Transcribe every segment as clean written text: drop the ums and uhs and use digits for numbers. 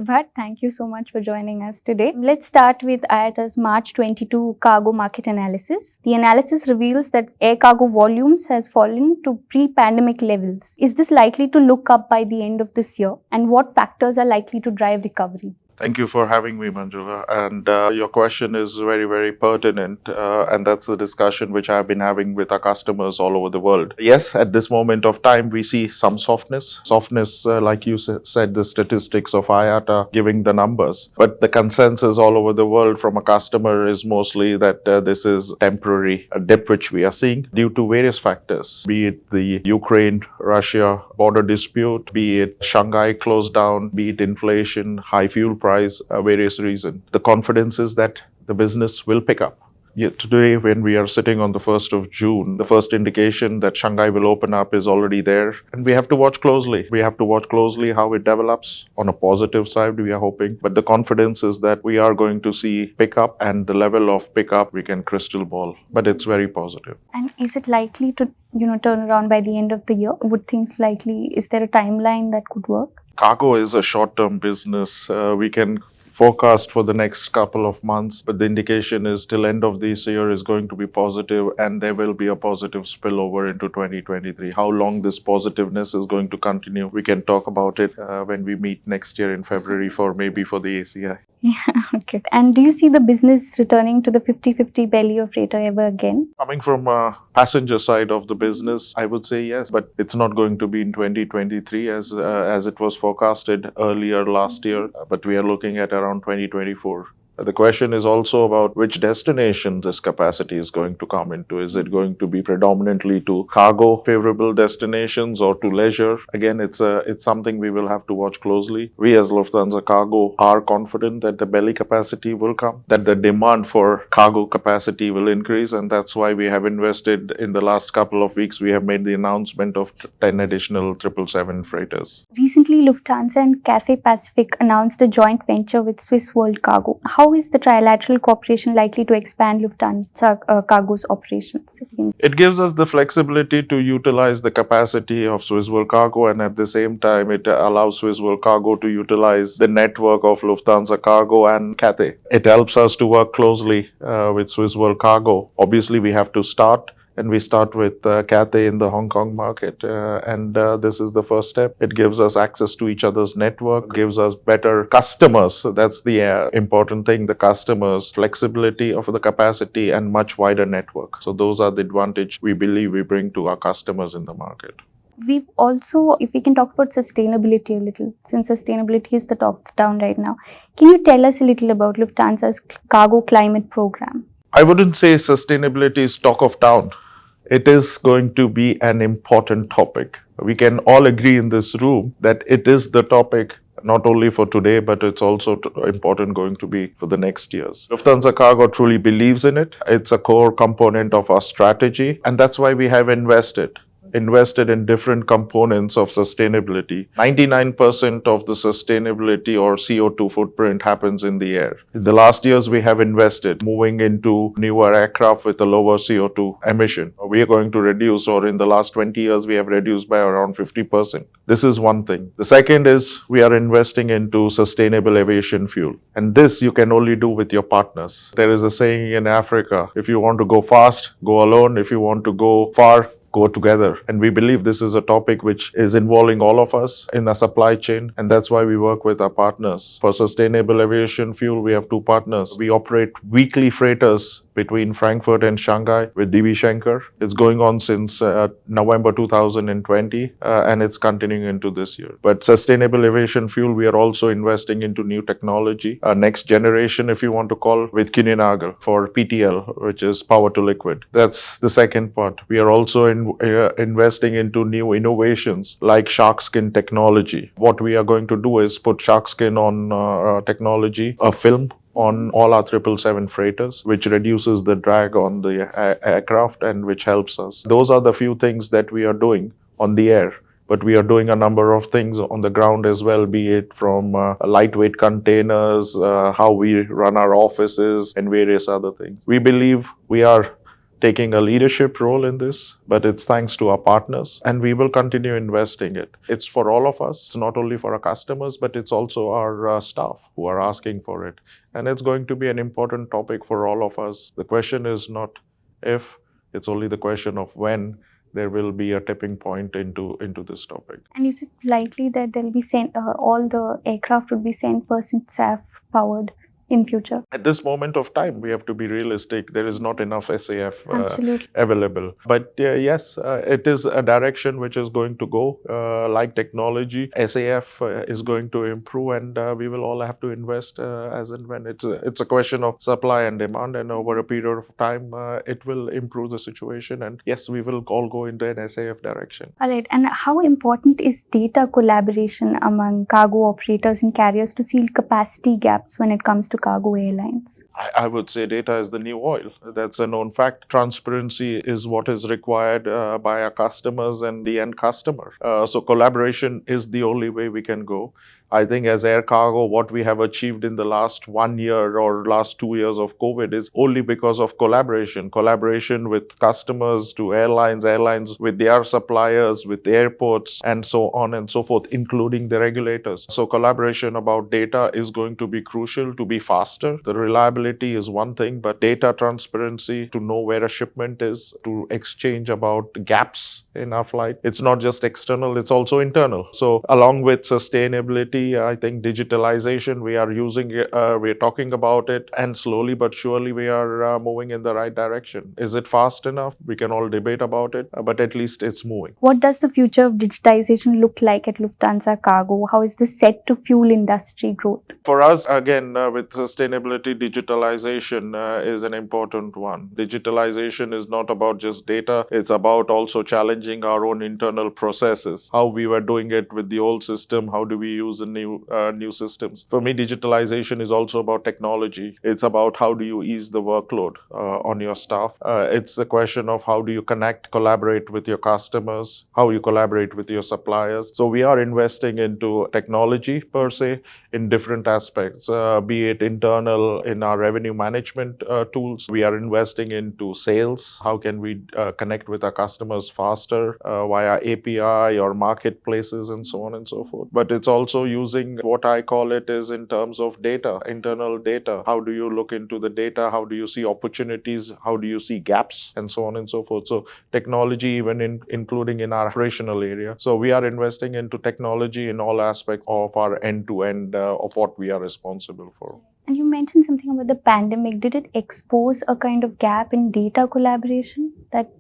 Bhat. Thank you so much for joining us today. Let's start with IATA's March 22 cargo market analysis. The analysis reveals that air cargo volumes has fallen to pre-pandemic levels. Is this likely to look up by the end of this year? And what factors are likely to drive recovery? Thank you for having me, Manjula. And your question is very, very pertinent. And that's the discussion which I've been having with our customers all over the world. Yes, at this moment of time, we see some softness. Softness, like you said, the statistics of IATA giving the numbers. But the consensus all over the world from a customer is mostly that this is temporary, a dip which we are seeing due to various factors, be it the Ukraine-Russia border dispute, be it Shanghai closed down, be it inflation, high fuel price, various reasons. The confidence is that the business will pick up. Yet today, when we are sitting on the 1st of June, the first indication that Shanghai will open up is already there. And we have to watch closely. We have to watch closely how it develops. On a positive side, we are hoping. But the confidence is that we are going to see pickup, and the level of pickup we can crystal ball. But it's very positive. And is it likely to, turn around by the end of the year? Is there a timeline that could work? Cargo is a short-term business. We can forecast for the next couple of months, but the indication is till end of this year is going to be positive, and there will be a positive spillover into 2023. How long this positiveness is going to continue, we can talk about it when we meet next year in February for the ACI. Yeah, okay. And do you see the business returning to the 50-50 belly of freighter ever again? Coming from a passenger side of the business, I would say yes, but it's not going to be in 2023 as it was forecasted earlier last year, but we are looking at around 2024. The question is also about which destination this capacity is going to come into. Is it going to be predominantly to cargo favorable destinations or to leisure? Again, it's something we will have to watch closely. We as Lufthansa Cargo are confident that the belly capacity will come, that the demand for cargo capacity will increase, and that's why we have invested in the last couple of weeks. We have made the announcement of 10 additional 777 freighters. Recently, Lufthansa and Cathay Pacific announced a joint venture with Swiss World Cargo. How is the Trilateral cooperation likely to expand Lufthansa Cargo's operations? It gives us the flexibility to utilize the capacity of Swiss World Cargo, and at the same time, it allows Swiss World Cargo to utilize the network of Lufthansa Cargo and Cathay. It helps us to work closely with Swiss World Cargo. Obviously, we have to start. And we start with Cathay in the Hong Kong market. And this is the first step. It gives us access to each other's network, gives us better customers. So that's the important thing, the customers, flexibility of the capacity and much wider network. So those are the advantage we believe we bring to our customers in the market. We've also, if we can talk about sustainability a little, since sustainability is the talk of town right now. Can you tell us a little about Lufthansa's cargo climate program? I wouldn't say sustainability is talk of town. It is going to be an important topic. We can all agree in this room that it is the topic not only for today, but it's also important going to be for the next years. Lufthansa Cargo truly believes in it. It's a core component of our strategy, and that's why we have invested in different components of sustainability. 99% of the sustainability or CO2 footprint happens in the air. In the last years, we have invested moving into newer aircraft with a lower CO2 emission. We are going to reduce, or in the last 20 years, we have reduced by around 50%. This is one thing. The second is we are investing into sustainable aviation fuel. And this you can only do with your partners. There is a saying in Africa, if you want to go fast, go alone. If you want to go far, go together. And we believe this is a topic which is involving all of us in the supply chain, and that's why we work with our partners. For sustainable aviation fuel, we have two partners. We operate weekly freighters between Frankfurt and Shanghai with DB Schenker. It's going on since November 2020 and it's continuing into this year. But sustainable aviation fuel, we are also investing into new technology, next generation if you want to call, with Kininagel for PTL, which is power to liquid. That's the second part. We are also investing into new innovations like shark skin technology. What we are going to do is put shark skin on technology, a film on all our 777 freighters, which reduces the drag on the aircraft and which helps us. Those are the few things that we are doing on the air. But we are doing a number of things on the ground as well, be it from lightweight containers, how we run our offices, and various other things. We believe we are taking a leadership role in this, but it's thanks to our partners, and we will continue investing it. It's for all of us. It's not only for our customers, but it's also our staff who are asking for it. And it's going to be an important topic for all of us. The question is not if, it's only the question of when there will be a tipping point into this topic. And is it likely that there will be all the aircraft would be 100% self-powered in future? At this moment of time, we have to be realistic. There is not enough SAF Absolutely. available. But yes, it is a direction which is going to go. Like technology, SAF is going to improve, and we will all have to invest as and when. It's a question of supply and demand, and over a period of time, it will improve the situation. And yes, we will all go into an SAF direction. All right. And how important is data collaboration among cargo operators and carriers to seal capacity gaps when it comes to cargo airlines? I would say data is the new oil. That's a known fact. Transparency is what is required by our customers and the end customer. So collaboration is the only way we can go. I think as air cargo, what we have achieved in the last 1 year or last 2 years of COVID is only because of collaboration with customers to airlines with their suppliers, with airports, and so on and so forth, including the regulators. So collaboration about data is going to be crucial to be faster. The reliability is one thing, but data transparency to know where a shipment is, to exchange about gaps in our flight. It's not just external, it's also internal. So along with sustainability, I think digitalization, we are talking about it, and slowly but surely we are moving in the right direction. Is it fast enough? We can all debate about it, but at least it's moving. What does the future of digitization look like at Lufthansa Cargo? How is this set to fuel industry growth? For us, again, with sustainability, digitalization is an important one. Digitalization is not about just data, it's about also challenging our own internal processes. How we were doing it with the old system, how do we use the new systems? For me, digitalization is also about technology. It's about how do you ease the workload on your staff. It's the question of how do you connect, collaborate with your customers, how you collaborate with your suppliers. So we are investing into technology per se in different aspects, be it internal in our revenue management tools. We are investing into sales. How can we connect with our customers faster via API or marketplaces and so on and so forth. But it's also using what I call it is in terms of data, internal data. How do you look into the data? How do you see opportunities? How do you see gaps? And so on and so forth. So technology, even including in our operational area. So we are investing into technology in all aspects of our end-to-end of what we are responsible for. And you mentioned something about the pandemic. Did it expose a kind of gap in data collaboration? That,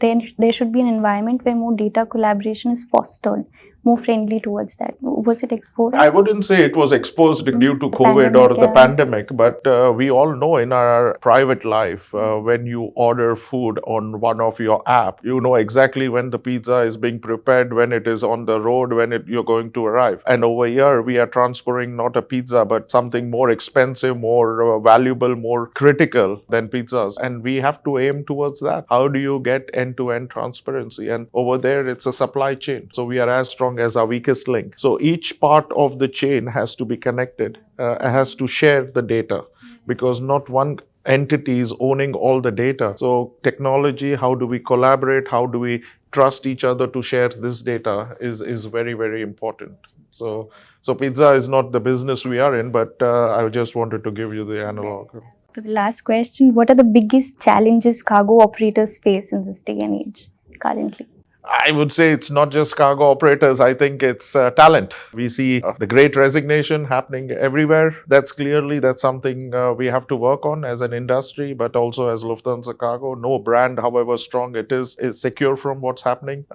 there should be an environment where more data collaboration is fostered, more friendly towards that. Was it exposed? I wouldn't say it was exposed due to COVID or the pandemic, but we all know in our private life, when you order food on one of your app, you know exactly when the pizza is being prepared, when it is on the road, when you're going to arrive. And over here, we are transferring not a pizza, but something more expensive, more valuable, more critical than pizzas. And we have to aim towards that. How do you get end-to-end transparency? And over there, it's a supply chain. So we are as strong as our weakest link. So each part of the chain has to be connected, has to share the data, because not one entity is owning all the data. So technology, how do we collaborate? How do we trust each other to share this data is very, very important. So pizza is not the business we are in, but I just wanted to give you the analog. For the last question, what are the biggest challenges cargo operators face in this day and age currently? I would say it's not just cargo operators. I think it's talent. We see the Great Resignation happening everywhere. That's something we have to work on as an industry, but also as Lufthansa Cargo. No brand, however strong it is secure from what's happening.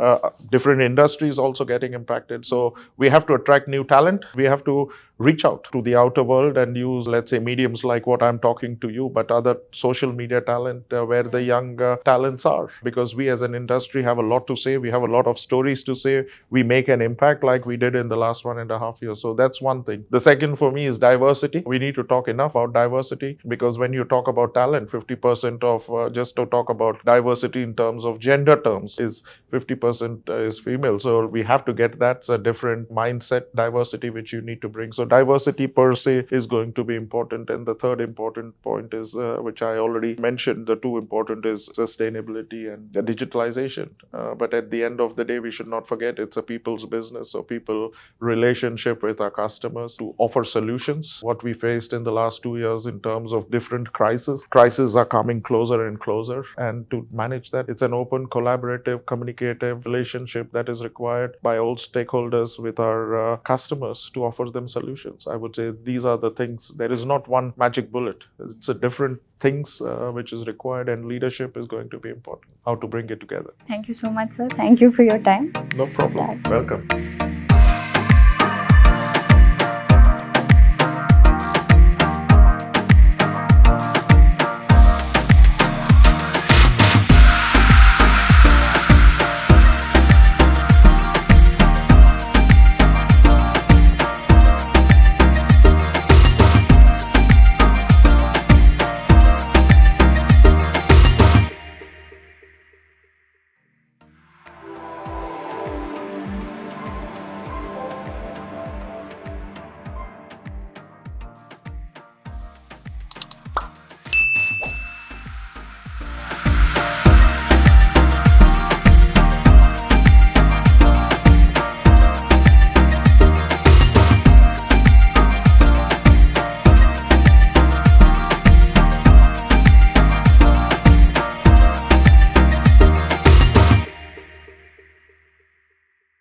Different industries also getting impacted. So we have to attract new talent. We have to reach out to the outer world and use, let's say, mediums like what I'm talking to you, but other social media talent where the young talents are. Because we as an industry have a lot to say. We have a lot of stories to say. We make an impact like we did in the last 1.5 years. So that's one thing. The second for me is diversity. We need to talk enough about diversity, because when you talk about talent, 50% of, just to talk about diversity in terms of gender terms, is 50% is female. So we have to get that. It's a different mindset diversity which you need to bring. So diversity per se is going to be important. And the third important point is, which I already mentioned, the two important is sustainability and the digitalization. But at the end of the day, we should not forget it's a people's business, so people relationship with our customers to offer solutions. What we faced in the last 2 years in terms of different crises are coming closer and closer. And to manage that, it's an open, collaborative, communicative relationship that is required by all stakeholders with our customers to offer them solutions. I would say these are the things. There is not one magic bullet. It's a different things which is required, and leadership is going to be important. How to bring it together. Thank you so much, sir. Thank you for your time. No problem. Welcome.